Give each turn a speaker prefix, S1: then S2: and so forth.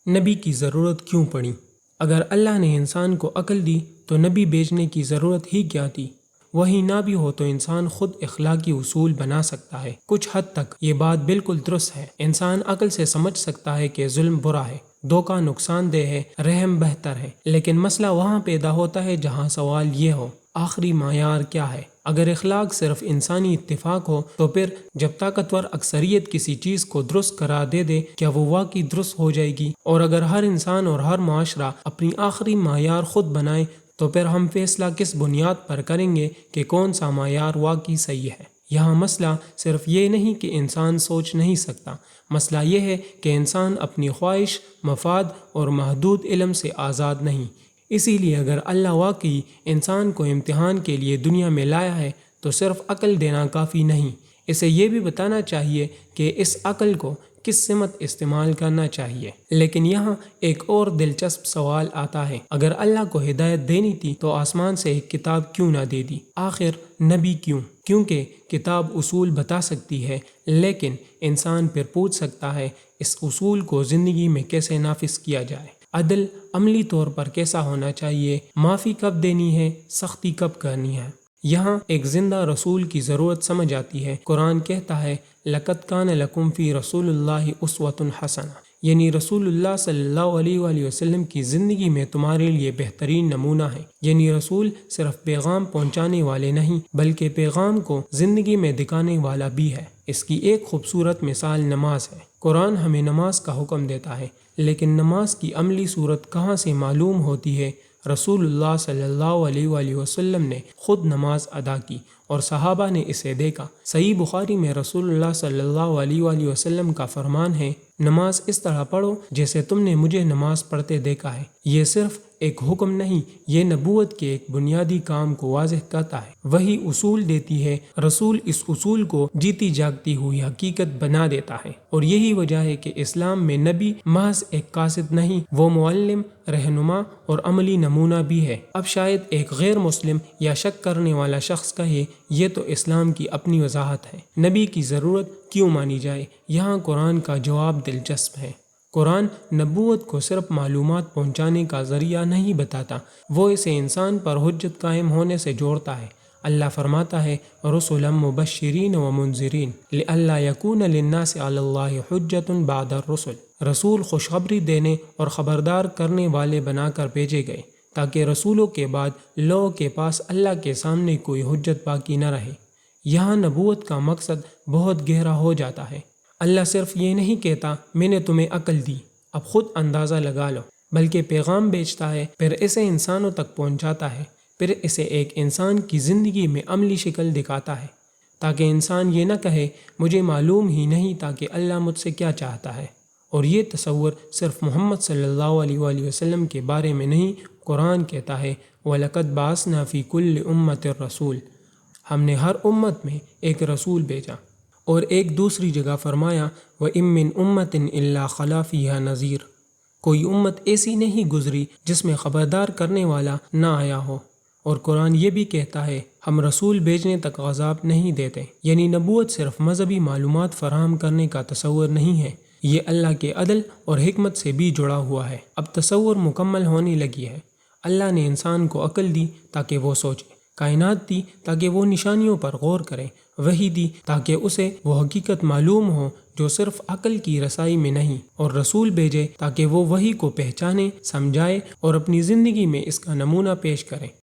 S1: نبی کی ضرورت کیوں پڑی؟ اگر اللہ نے انسان کو عقل دی تو نبی بھیجنے کی ضرورت ہی کیا تھی؟ وہی نہ بھی ہو تو انسان خود اخلاقی اصول بنا سکتا ہے۔ کچھ حد تک یہ بات بالکل درست ہے۔ انسان عقل سے سمجھ سکتا ہے کہ ظلم برا ہے، دھوکہ نقصان دہ ہے، رحم بہتر ہے، لیکن مسئلہ وہاں پیدا ہوتا ہے جہاں سوال یہ ہو، آخری معیار کیا ہے؟ اگر اخلاق صرف انسانی اتفاق ہو تو پھر جب طاقتور اکثریت کسی چیز کو درست قرار دے کیا وہ واقعی درست ہو جائے گی؟ اور اگر ہر انسان اور ہر معاشرہ اپنی آخری معیار خود بنائے تو پھر ہم فیصلہ کس بنیاد پر کریں گے کہ کون سا معیار واقعی صحیح ہے؟ یہاں مسئلہ صرف یہ نہیں کہ انسان سوچ نہیں سکتا، مسئلہ یہ ہے کہ انسان اپنی خواہش، مفاد اور محدود علم سے آزاد نہیں۔ اسی لیے اگر اللہ واقعی انسان کو امتحان کے لیے دنیا میں لایا ہے تو صرف عقل دینا کافی نہیں، اسے یہ بھی بتانا چاہیے کہ اس عقل کو کس سمت استعمال کرنا چاہیے۔ لیکن یہاں ایک اور دلچسپ سوال آتا ہے، اگر اللہ کو ہدایت دینی تھی تو آسمان سے ایک کتاب کیوں نہ دے دی؟ آخر نبی کیوں؟ کیونکہ کتاب اصول بتا سکتی ہے، لیکن انسان پھر پوچھ سکتا ہے اس اصول کو زندگی میں کیسے نافذ کیا جائے؟ عدل عملی طور پر کیسا ہونا چاہیے؟ معافی کب دینی ہے؟ سختی کب کرنی ہے؟ یہاں ایک زندہ رسول کی ضرورت سمجھ آتی ہے۔ قرآن کہتا ہے لَقَدْ كَانَ لَكُمْ فِي رَسُولِ اللَّهِ أُسْوَةٌ حَسَنَةٌ، یعنی رسول اللہ صلی اللہ علیہ وآلہ وسلم کی زندگی میں تمہارے لیے بہترین نمونہ ہے۔ یعنی رسول صرف پیغام پہنچانے والے نہیں بلکہ پیغام کو زندگی میں دکھانے والا بھی ہے۔ اس کی ایک خوبصورت مثال نماز ہے۔ قرآن ہمیں نماز کا حکم دیتا ہے، لیکن نماز کی عملی صورت کہاں سے معلوم ہوتی ہے؟ رسول اللہ صلی اللہ علیہ وآلہ وسلم نے خود نماز ادا کی اور صحابہ نے اسے دیکھا۔ صحیح بخاری میں رسول اللہ صلی اللہ علیہ وآلہ وسلم کا فرمان ہے، نماز اس طرح پڑھو جیسے تم نے مجھے نماز پڑھتے دیکھا ہے۔ یہ صرف ایک حکم نہیں، یہ نبوت کے ایک بنیادی کام کو واضح کرتا ہے۔ وہی اصول دیتی ہے، رسول اس اصول کو جیتی جاگتی ہوئی حقیقت بنا دیتا ہے، اور یہی وجہ ہے کہ اسلام میں نبی محض ایک قاصد نہیں، وہ معلم، رہنما اور عملی نمونہ بھی ہے۔ اب شاید ایک غیر مسلم یا شک کرنے والا شخص کہے یہ تو اسلام کی اپنی وضاحت ہے، نبی کی ضرورت کیوں مانی جائے؟ یہاں قرآن کا جواب دلچسپ ہے۔ قرآن نبوت کو صرف معلومات پہنچانے کا ذریعہ نہیں بتاتا، وہ اسے انسان پر حجت قائم ہونے سے جوڑتا ہے۔ اللہ فرماتا ہے رسلا مبشرین ومنذرین لئلا یکون للناس علی اللہ حجۃ بعد الرسل، رسول خوشخبری دینے اور خبردار کرنے والے بنا کر بھیجے گئے تاکہ رسولوں کے بعد لوگوں کے پاس اللہ کے سامنے کوئی حجت باقی نہ رہے۔ یہاں نبوت کا مقصد بہت گہرا ہو جاتا ہے۔ اللہ صرف یہ نہیں کہتا میں نے تمہیں عقل دی، اب خود اندازہ لگا لو، بلکہ پیغام بیچتا ہے، پھر اسے انسانوں تک پہنچاتا ہے، پھر اسے ایک انسان کی زندگی میں عملی شکل دکھاتا ہے، تاکہ انسان یہ نہ کہے مجھے معلوم ہی نہیں تھا کہ اللہ مجھ سے کیا چاہتا ہے۔ اور یہ تصور صرف محمد صلی اللہ علیہ وآلہ وسلم کے بارے میں نہیں، قرآن کہتا ہے وَلَقَدْ بَعَثْنَا فِي كُلِّ أُمَّةٍ رَسُولٍ، ہم نے ہر امت میں ایک رسول بھیجا۔ اور ایک دوسری جگہ فرمایا وَإِن مِّنْ أُمَّةٍ إِلَّا خَلَا فِيهَا نَذِيرٌ، کوئی امت ایسی نہیں گزری جس میں خبردار کرنے والا نہ آیا ہو۔ اور قرآن یہ بھی کہتا ہے ہم رسول بھیجنے تک عذاب نہیں دیتے، یعنی نبوت صرف مذہبی معلومات فراہم کرنے کا تصور نہیں ہے، یہ اللہ کے عدل اور حکمت سے بھی جڑا ہوا ہے۔ اب تصور مکمل ہونے لگی ہے۔ اللہ نے انسان کو عقل دی تاکہ وہ سوچے، کائنات دی تاکہ وہ نشانیوں پر غور کرے، وحی دی تاکہ اسے وہ حقیقت معلوم ہو جو صرف عقل کی رسائی میں نہیں، اور رسول بھیجے تاکہ وہ وحی کو پہچانے، سمجھائے اور اپنی زندگی میں اس کا نمونہ پیش کرے۔